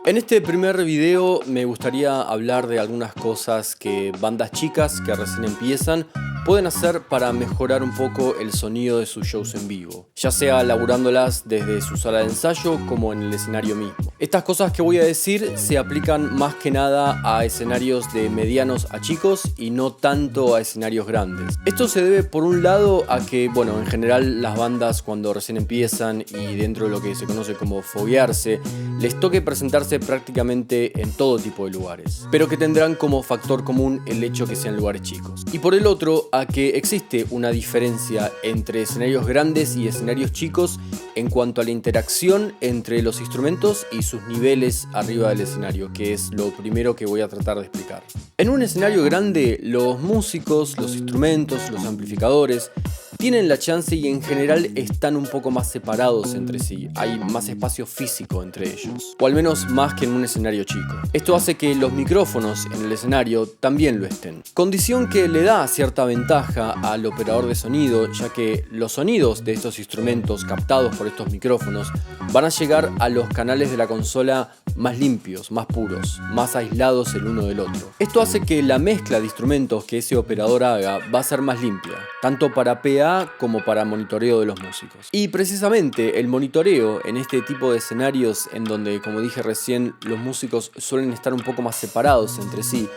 En este primer video me gustaría hablar de algunas cosas que bandas chicas que recién empiezan pueden hacer para mejorar un poco el sonido de sus shows en vivo, ya sea laburándolas desde su sala de ensayo como en el escenario mismo. Estas cosas que voy a decir se aplican más que nada a escenarios de medianos a chicos y no tanto a escenarios grandes. Esto se debe por un lado a que, en general las bandas cuando recién empiezan y dentro de lo que se conoce como foguearse, les toque presentarse prácticamente en todo tipo de lugares, pero que tendrán como factor común el hecho que sean lugares chicos. Y por el otro, a que existe una diferencia entre escenarios grandes y escenarios chicos en cuanto a la interacción entre los instrumentos y sus niveles arriba del escenario, que es lo primero que voy a tratar de explicar. En un escenario grande, los músicos, los instrumentos, los amplificadores tienen la chance y en general están un poco más separados entre sí, hay más espacio físico entre ellos, o al menos más que en un escenario chico. Esto hace que los micrófonos en el escenario también lo estén, condición que le da cierta ventaja al operador de sonido, ya que los sonidos de estos instrumentos captados por estos micrófonos van a llegar a los canales de la consola más limpios, más puros, más aislados el uno del otro. Esto hace que la mezcla de instrumentos que ese operador haga va a ser más limpia, tanto para PA como para monitoreo de los músicos. Y precisamente el monitoreo en este tipo de escenarios en donde, como dije recién, los músicos suelen estar un poco más separados entre sí,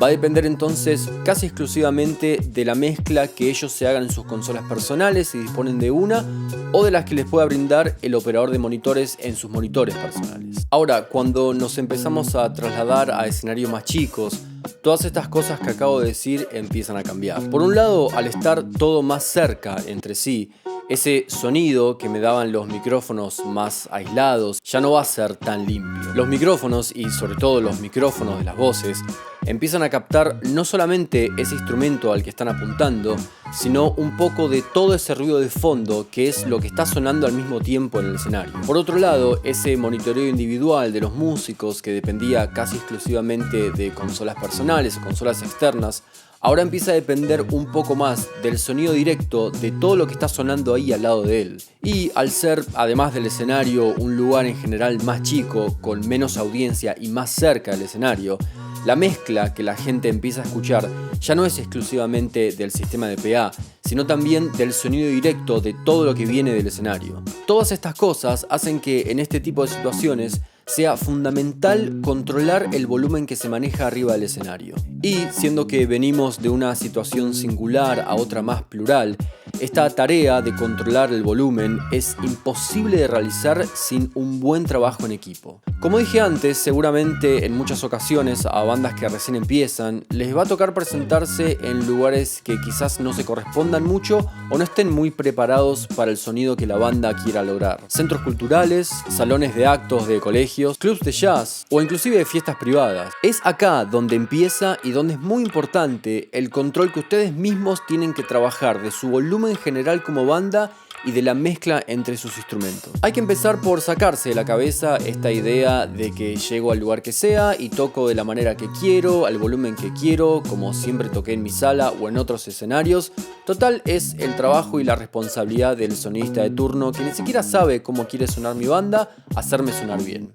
va a depender entonces casi exclusivamente de la mezcla que ellos se hagan en sus consolas personales si disponen de una, o de las que les pueda brindar el operador de monitores en sus monitores personales. Ahora, cuando nos empezamos a trasladar a escenarios más chicos, todas estas cosas que acabo de decir empiezan a cambiar. Por un lado, al estar todo más cerca entre sí, ese sonido que me daban los micrófonos más aislados ya no va a ser tan limpio. Los micrófonos, y sobre todo los micrófonos de las voces, empiezan a captar no solamente ese instrumento al que están apuntando, sino un poco de todo ese ruido de fondo que es lo que está sonando al mismo tiempo en el escenario. Por otro lado, ese monitoreo individual de los músicos que dependía casi exclusivamente de consolas personales o consolas externas, ahora empieza a depender un poco más del sonido directo de todo lo que está sonando ahí al lado de él. Y al ser, además del escenario, un lugar en general más chico, con menos audiencia y más cerca del escenario, la mezcla que la gente empieza a escuchar ya no es exclusivamente del sistema de PA, sino también del sonido directo de todo lo que viene del escenario. Todas estas cosas hacen que en este tipo de situaciones sea fundamental controlar el volumen que se maneja arriba del escenario. Y siendo que venimos de una situación singular a otra más plural, esta tarea de controlar el volumen es imposible de realizar sin un buen trabajo en equipo. Como dije antes, seguramente en muchas ocasiones a bandas que recién empiezan les va a tocar presentarse en lugares que quizás no se correspondan mucho o no estén muy preparados para el sonido que la banda quiera lograr. Centros culturales, salones de actos de colegios, clubs de jazz o inclusive fiestas privadas. Es acá donde empieza y donde es muy importante el control que ustedes mismos tienen que trabajar de su volumen general como banda y de la mezcla entre sus instrumentos. Hay que empezar por sacarse de la cabeza esta idea de que llego al lugar que sea y toco de la manera que quiero, al volumen que quiero, como siempre toqué en mi sala o en otros escenarios. Total, es el trabajo y la responsabilidad del sonidista de turno que ni siquiera sabe cómo quiere sonar mi banda, hacerme sonar bien.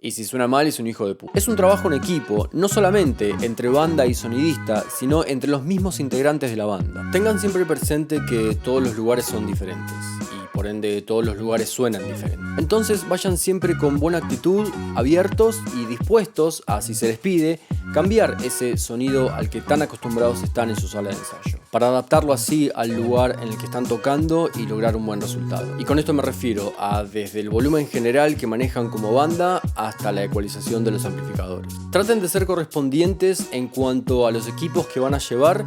Y si suena mal es un hijo de puta. Es un trabajo en equipo, no solamente entre banda y sonidista, sino entre los mismos integrantes de la banda. Tengan siempre presente que todos los lugares son diferentes y por ende todos los lugares suenan diferentes. Entonces vayan siempre con buena actitud, abiertos y dispuestos a, si se les pide, cambiar ese sonido al que tan acostumbrados están en su sala de ensayo, para adaptarlo así al lugar en el que están tocando y lograr un buen resultado. Y con esto me refiero a desde el volumen general que manejan como banda hasta la ecualización de los amplificadores. Traten de ser correspondientes en cuanto a los equipos que van a llevar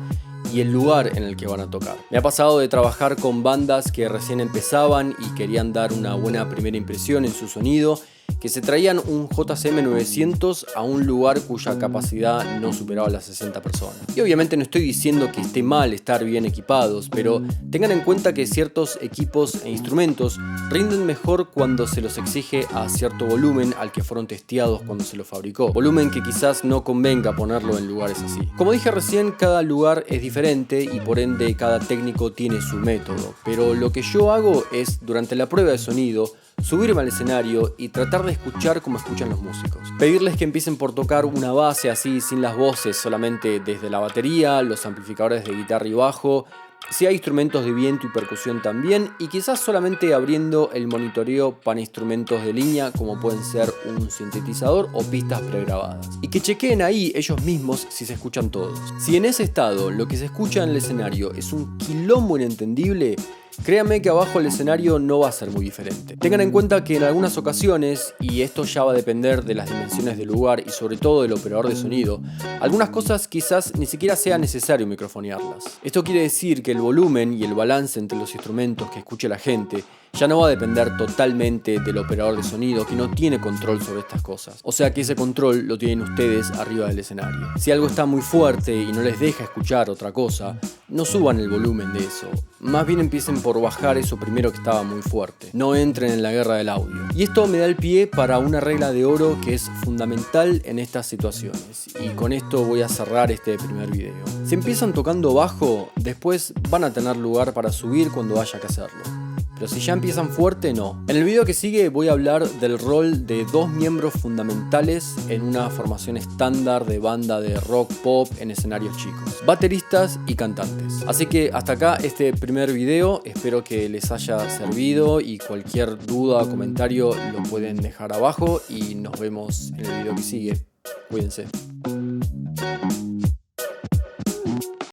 y el lugar en el que van a tocar. Me ha pasado de trabajar con bandas que recién empezaban y querían dar una buena primera impresión en su sonido, que se traían un JCM 900 a un lugar cuya capacidad no superaba las 60 personas. Y obviamente no estoy diciendo que esté mal estar bien equipados, pero tengan en cuenta que ciertos equipos e instrumentos rinden mejor cuando se los exige a cierto volumen al que fueron testeados cuando se los fabricó. Volumen que quizás no convenga ponerlo en lugares así. Como dije recién, cada lugar es diferente y por ende cada técnico tiene su método, pero lo que yo hago es, durante la prueba de sonido, subirme al escenario y tratar de escuchar como escuchan los músicos. Pedirles que empiecen por tocar una base así, sin las voces, solamente desde la batería, los amplificadores de guitarra y bajo, si hay instrumentos de viento y percusión también, y quizás solamente abriendo el monitoreo para instrumentos de línea como pueden ser un sintetizador o pistas pregrabadas. Y que chequeen ahí ellos mismos si se escuchan todos. Si en ese estado lo que se escucha en el escenario es un quilombo inentendible, créanme que abajo el escenario no va a ser muy diferente. Tengan en cuenta que en algunas ocasiones, y esto ya va a depender de las dimensiones del lugar y sobre todo del operador de sonido, algunas cosas quizás ni siquiera sea necesario microfonearlas. Esto quiere decir que el volumen y el balance entre los instrumentos que escuche la gente ya no va a depender totalmente del operador de sonido, que no tiene control sobre estas cosas. O sea que ese control lo tienen ustedes arriba del escenario. Si algo está muy fuerte y no les deja escuchar otra cosa, no suban el volumen de eso. Más bien empiecen por bajar eso primero que estaba muy fuerte. No entren en la guerra del audio. Y esto me da el pie para una regla de oro que es fundamental en estas situaciones. Y con esto voy a cerrar este primer video. Si empiezan tocando bajo, después van a tener lugar para subir cuando haya que hacerlo. Pero si ya empiezan fuerte, no. En el video que sigue voy a hablar del rol de dos miembros fundamentales en una formación estándar de banda de rock pop en escenarios chicos: bateristas y cantantes. Así que hasta acá este primer video, espero que les haya servido y cualquier duda o comentario lo pueden dejar abajo y nos vemos en el video que sigue. Cuídense.